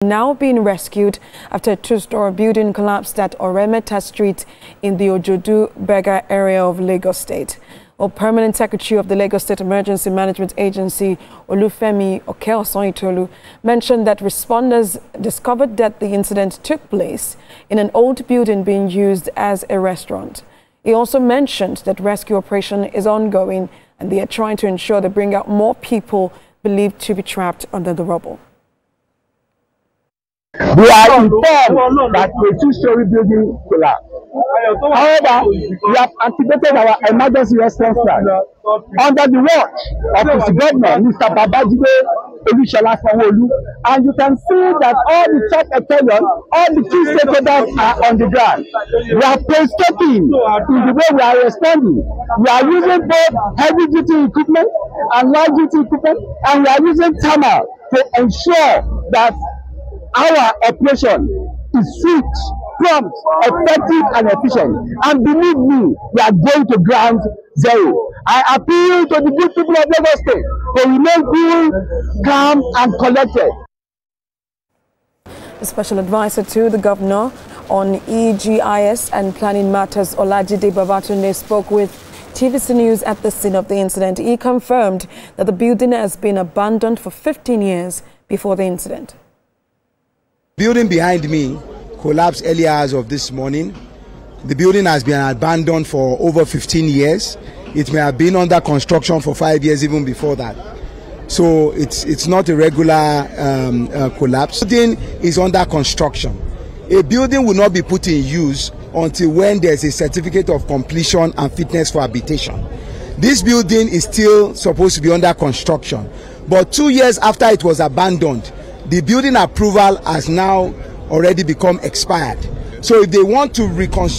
Now being rescued after a two-story building collapsed at Oremeta Street in the Ojodu-Berger area of Lagos State. Well, Permanent Secretary of the Lagos State Emergency Management Agency, Olufemi Okeosonitolu, mentioned that responders discovered that the incident took place in an old building being used as a restaurant. He also mentioned that rescue operation is ongoing and they are trying to ensure they bring out more people believed to be trapped under the rubble. We are informed that a two-story building collapsed. However, we have activated our emergency response plan under the watch of the governor, Mr. Babajide Olushola Sanwo-Olu, and you can see that all the top echelon, all the key stakeholders are on the ground. We are painstaking in the way we are responding. We are using both heavy-duty equipment and light-duty equipment, and we are using thermal to ensure that our operation is swift, prompt, effective, and efficient. And believe me, we are going to ground zero. I appeal to the good people of Lagos State to remain cool, calm, and collected. The special advisor to the governor on EGIS and planning matters, Olajide Babatunde, spoke with TVC News at the scene of the incident. He confirmed that the building has been abandoned for 15 years before the incident. Building behind me collapsed early hours of this morning. The building has been abandoned for over 15 years. It may have been under construction for 5 years even before that. So it's not a regular collapse. The building is under construction. A building will not be put in use until when there's a certificate of completion and fitness for habitation. This building is still supposed to be under construction, but 2 years after it was abandoned, the building approval has now already become expired. So if they want to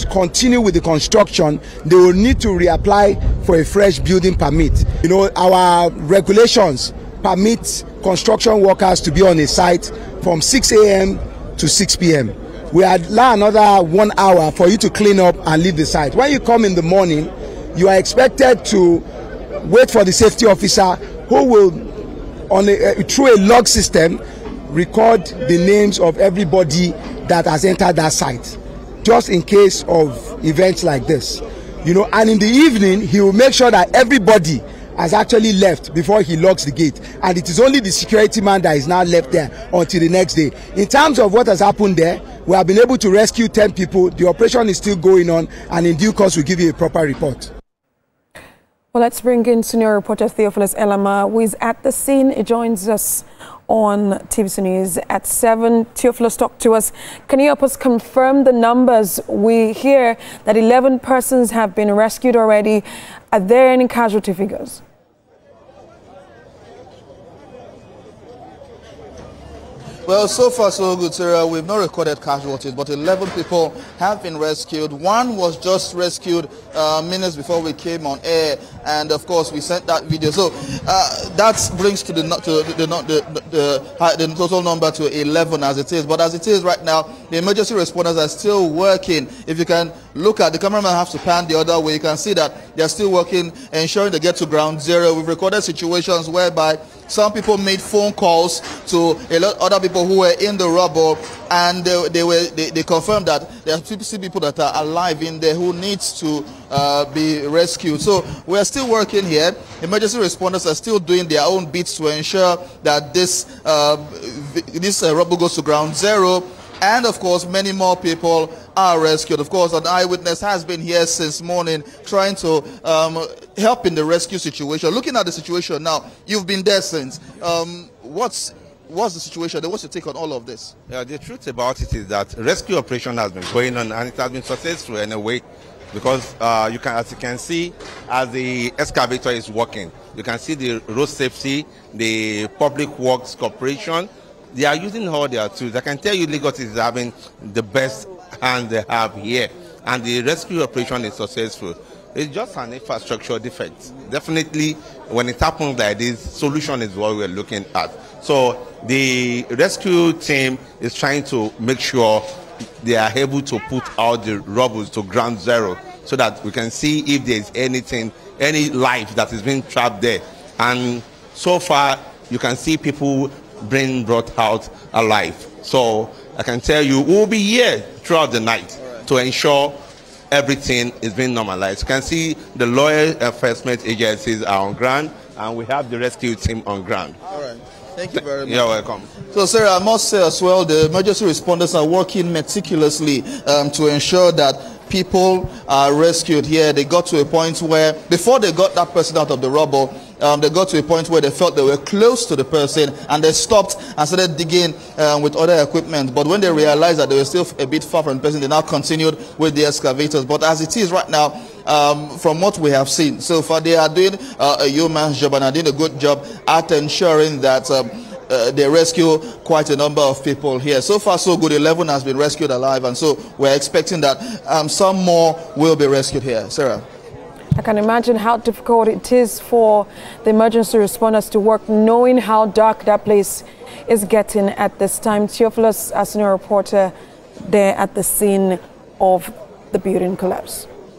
continue with the construction, they will need to reapply for a fresh building permit. You know, our regulations permit construction workers to be on a site from 6 a.m. to 6 p.m. We allow another 1 hour for you to clean up and leave the site. When you come in the morning, you are expected to wait for the safety officer who will, through a log system, record the names of everybody that has entered that site, just in case of events like this. You know, and in the evening, he will make sure that everybody has actually left before he locks the gate. And it is only the security man that is now left there until the next day. In terms of what has happened there, we have been able to rescue 10 people. The operation is still going on, and in due course, we'll give you a proper report. Well, let's bring in senior reporter Theophilus Elama, who is at the scene. He joins us on TVC News at 7. Theophilus, talk to us. Can you help us confirm the numbers? We hear that 11 persons have been rescued already. Are there any casualty figures? Well, so far so good, Sarah. We've not recorded casualties, but 11 people have been rescued. One was just rescued minutes before we came on air, and of course we sent that video. So that brings to the total number to 11 as it is. But as it is right now, the emergency responders are still working. If you can look at the cameraman, has to pan the other way. You can see that they're still working, ensuring they get to ground zero. We've recorded situations whereby some people made phone calls to a lot of other people who were in the rubble, and they confirmed that there are people that are alive in there who needs to be rescued. So we're still working here. Emergency responders are still doing their own bits to ensure that this rubble goes to ground zero. And of course, many more people are rescued. Of course, an eyewitness has been here since morning trying to help in the rescue situation. Looking at the situation now, you've been there since. What's the situation? What's your take on all of this? Yeah, the truth about it is that rescue operation has been going on, and it has been successful in a way, because as you can see, as the excavator is working, you can see the road safety, the public works corporation. They are using all their tools. I can tell you Lagos is having the best hand they have here, and the rescue operation is successful. It's just an infrastructure defect. Definitely, when it happens like this, solution is what we're looking at. So the rescue team is trying to make sure they are able to put out the rubble to ground zero, so that we can see if there's anything, any life that is being trapped there. And so far, you can see people being brought out alive. So I can tell you, we'll be here throughout the night to ensure everything is being normalized. You can see the law enforcement agencies are on ground, and we have the rescue team on ground. All right. Thank you very much. You're welcome. So, Sarah, I must say as well, the emergency responders are working meticulously to ensure that people are rescued here. They got to a point where, before they got that person out of the rubble, they got to a point where they felt they were close to the person, and they stopped and started digging with other equipment. But when they realized that they were still a bit far from the person, they now continued with the excavators. But as it is right now, from what we have seen so far, they are doing a yeoman's job and are doing a good job at ensuring that they rescue quite a number of people here. So far, so good. 11 has been rescued alive, and so we're expecting that some more will be rescued here. Sarah? I can imagine how difficult it is for the emergency responders to work, knowing how dark that place is getting at this time. Theophilus, our senior reporter, there at the scene of the building collapse.